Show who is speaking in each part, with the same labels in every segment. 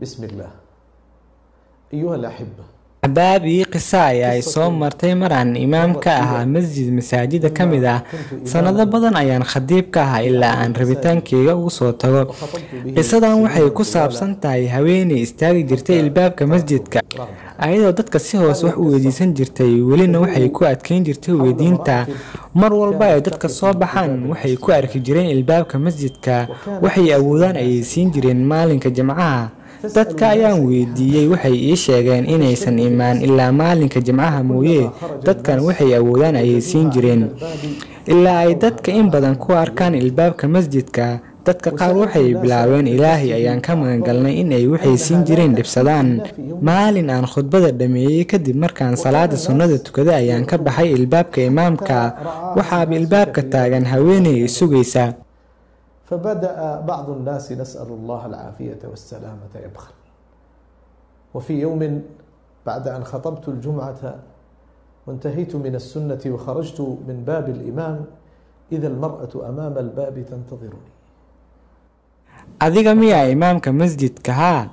Speaker 1: بسم الله. أيها الأحبة،
Speaker 2: أحبابي قصة ay soo martay maraan imaam ka ahaa masaajida kamid ah sanado badan ayaan khadiib ka ahaa ilaa aan rabitaankeyga ugu soo tago. qisadan waxay ku saabsan tahay haweeney istaagi jirtay ilbaabka masjidka ayadoo dadka si hoos wax u weydiisan jirtay, welina waxay ku adkeyn jirtay weydiinta. mar walba ay dadka soo baxaan waxay ku arki jireen ilbaabka masjidka, waxay awoodaan ayay siin jireen maalinka jimcaha. dadka ayaan weydiiyey, waxay ii sheegeen inaysan imaan ilaa maalinka jimcaha mooye, dadkan waxay awoodaan ayay siin jireen ilaa ay dadka in badan ku arkaan ilbaabka masjidka. dadka qaar waxay bilaabeen ilaahay ayaan ka magangalnay in ay waxay siin jireen dhibsadaan. maalin aan khudbada dhameeyey kadib markaan salaada sunnada tukaday ayaan ka baxay ilbaabka imaamka, waxaaba ilbaabka taagan haweeney sugaysa.
Speaker 1: فبدأ بعض الناس نسأل الله العافية والسلامة يبخل. وفي يوم بعد أن خطبت الجمعة وانتهيت من السنة وخرجت من باب الإمام إذا المرأة أمام الباب تنتظرني.
Speaker 2: adiga miyaa imaamka masjidka? haa.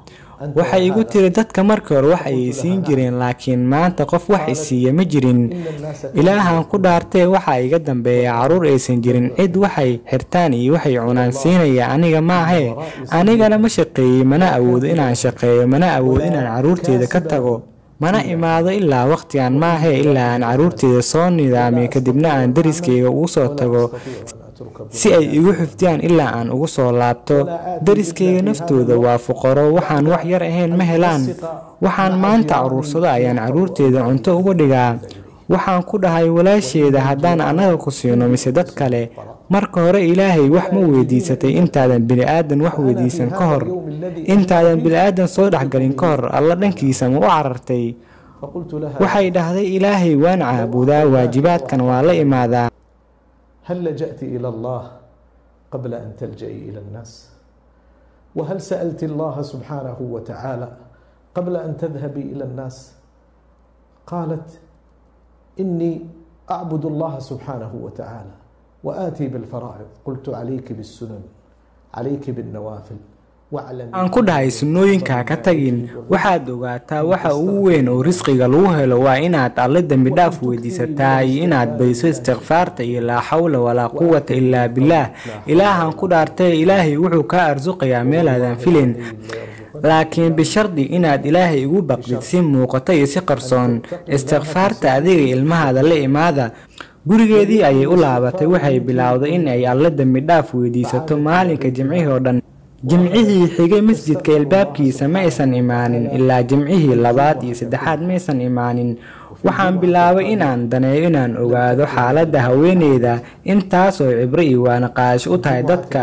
Speaker 2: waxay igu tiri dadka markii hore wax ay siin jireen, laakiin maanta qof wax isiiya ma jirin. ilaahan ku dhaartay waxa iga dambeeya caruur aysan jirin, cid waxay xirtaan iyo waxay cunaan siinaya aniga maahe. anigana ma shaqeeyey, mana awoodo inaan shaqeeyo, mana awoodo inaan caruurteeda ka tago, mana imaado ilaa waqtigan maahe ilaa aan caruurteeda soo nidaamiyo kadibna aan dariskeyga ugu soo tago si ay igu xifdiyaan ilaa aan ugu soo laabto. dariskeyga naftooda waa fuqaro, waxaan wax yar ahayn ma helaan. waxaan maanta caruursado ayaan caruurteeda cunto uga dhigaa. waxaan ku dhahay walaasheeda, haddaan annaga ku siino mise dad kale. marka hore ilaahay wax ma weydiisatay intaadan bini'aadan wax weydiisan ka hor? intaadan bini'aadan soo dhexgalin ka hor alla dhankiisa ma u carartay? waxay dhahday ilaahay waan caabudaa, waajibaadkan waa la imaadaa.
Speaker 1: هل لجأت إلى الله قبل أن تلجئي إلى الناس؟ وهل سألت الله سبحانه وتعالى قبل أن تذهبي إلى الناس؟ قالت إني أعبد الله سبحانه وتعالى وآتي بالفرائض. قلت عليك بالسنن، عليك بالنوافل.
Speaker 2: aan ku dhahay sunnooyinka ka tagin. waxaad ogaataa waxa ugu weyn oo risqiga lagu helo waa inaad alle dambi dhaaf weydiisataa iyo inaad badiso istighfaarta iyo laa xawla walaa quwata illaa billaah. ilaahan ku dhaartay ilaahay wuxuu kaa arsuqayaa meel aadan filin, laakiin bishardi inaad ilaahay ugu baqdid si muuqata iyo si qarsoon. istighfaarta adiga ilmahaada la imaada. gurigeedii ayay u laabatay, waxay bilowday in ay alle dambi dhaaf weydiisato maalinka jimcihii oo dhan. jimcihii xigay masjidka ilbaabkiisa ma aysan imaanin ilaa jimcihii labaad iyo saddexaad ma aysan imaanin. waxaan bilaabay inaan daneeyo inaan ogaado xaaladda haweeneyda, intaasoo cibro iyo waanaqaash u tahay dadka.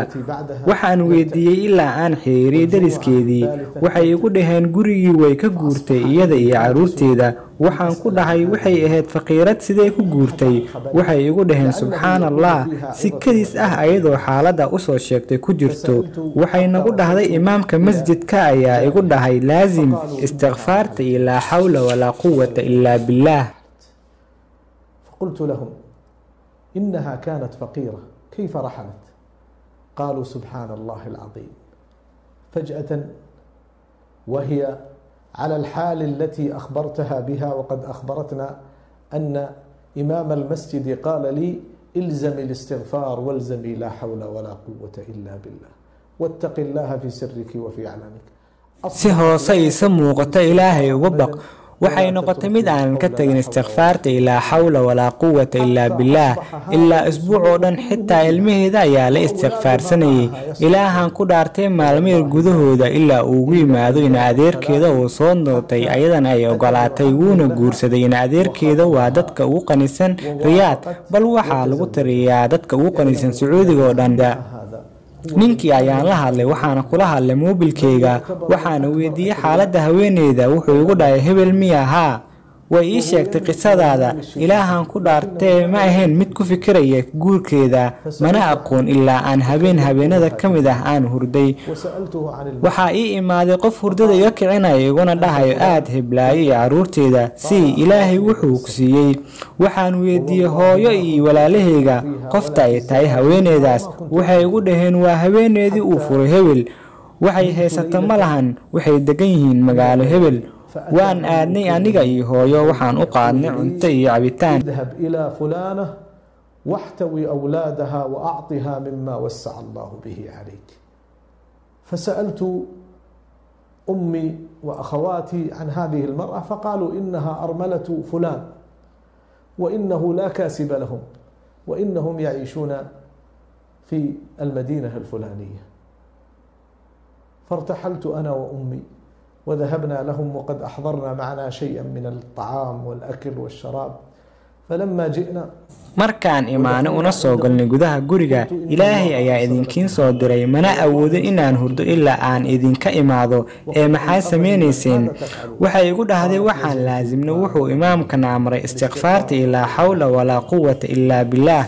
Speaker 2: waxaan weydiiyey ilaa aan xiriiriyey dariskeedii. waxay igu dhaheen gurigii way ka guurtay iyada iyo caruurteeda. waxaan ku dhahay waxay ahayd faqiirad sidee ku guurtay? waxay igu dhaheen subxaan allah, si kadis ah ayadoo xaaladda usoo sheegtay ku jirto. waxay nagu dhahday imaamka masjidka ayaa igu dhahay laazim istighfaarta iyo laa xawla walaa quwata illaa billah.
Speaker 1: فقلت لهم إنها كانت فقيرة كيف رحلت؟ قالوا سبحان الله العظيم. فجأة وهي على الحال التي أخبرتها بها، وقد أخبرتنا أن إمام المسجد قال لي إلزم الاستغفار والزمي لا حول ولا قوة إلا بالله واتق الله في سرك وفي علانك.
Speaker 2: si hoose isa muuqata ilaahay uga baq. waxay noqotay mid aan ka tagin istighfaarta ilaa xawla walaa quwata illaa billaah. ilaa isbuuc oo dhan xitaa ilmaheeda ayaa la istighfaarsanayay. ilaahan ku dhaartay maalmeer gudahooda ilaa ugu yimaado in adeerkeeda uu soo nootay, ayadana ay ogolaatay wuuna guursaday. in adeerkeeda waa dadka ugu qanisan riyaad, bal waxaa lagu tiriyaa dadka ugu qanisan sacuudiga oo dhan. ninkii ayaan la hadlay, waxaana kula hadlay moobilkeyga, waxaana weydiiyey xaaladda haweeneyda. wuxuu igu dhahay hebel miya? haa. way ii sheegtay qisadaada. ilaahan ku dhaartee ma ahayn mid ku fikiraya guurkeeda, mana aqoon ilaa aan habeenada ka mid ah aan hurday. waxaa ii imaaday qof hurdada iga kicinaya iguna dhahayo aad heblaayo iyo caruurteeda sii, ilaahay wuxuu ku siiyey. waxaan weydiiyey hooyo iyo walaalaheyga qofta ay tahay haweeneydaas. waxay igu dhaheen waa haweeneydii uu furay hebel. waxay haysato ma lahan waxay degan yihiin magaalo hebel waan aadnay aniga iyo hooyo waxaan u qaadnay cunto iyo cabitaan
Speaker 1: اذهب إلى فلانة واحتوي أولادها وأعطها مما وسع الله به عليك. فسألت أمي وأخواتي عن هذه المرأة فقالوا إنها أرملة فلان وإنه لا كاسب لهم وإنهم يعيشون في المدينة الفلانية. فارتحلت أنا وأمي وذهبنا لهم وقد أحضرنا معنا شيئا من الطعام والأكل والشراب. فلما جئنا
Speaker 2: markaan imaano una soo galnay gudaha guriga ilaahay ayaa idinkiin soo diray mana awoodo inaan hurdo ilaa aan idinka imaado ee maxaa sameeynayeen waxay igu dhahday waxaan laasimno wuxuu imaamkana amray istighfaarta ilaa hawla walaa quwwata illaa billah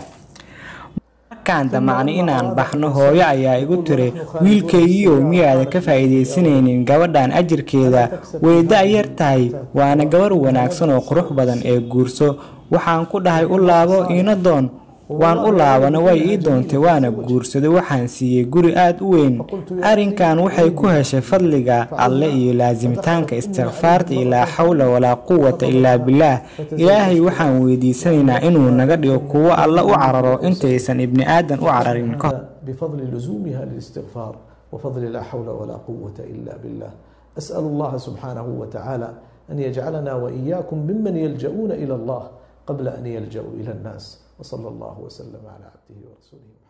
Speaker 2: markaan damacnay inaan baxno hooyo ayaa igu tiri wiilkaygiiyo miyaada ka faa'iideysanaynin gabadhan ajirkeeda way da'yar tahay waana gabar wanaagsan oo qurux badan ee guurso waxaan ku dhahay u laabo ina doon waan u laabana way ii doontay waana guursaday waxaan siiyay guri aad u weyn arinkan waxay ku heshay fadliga alle iyo laazimitaanka istighfaarta ilaa hawla walaa quwwata illaa billah ilaahay waxaan weydiisanaynaa inuu naga dhigo kuwo alla u cararo intaysan ibni aadan u cararin
Speaker 1: بفضل لزومها للاستغفار وفضل لا حول ولا قوة إلا بالله. أسأل الله سبحانه وتعالى أن يجعلنا وإياكم ممن يلجؤون إلى الله قبل أن يلجأوا إلى الناس. وصلى الله وسلم على عبده ورسوله.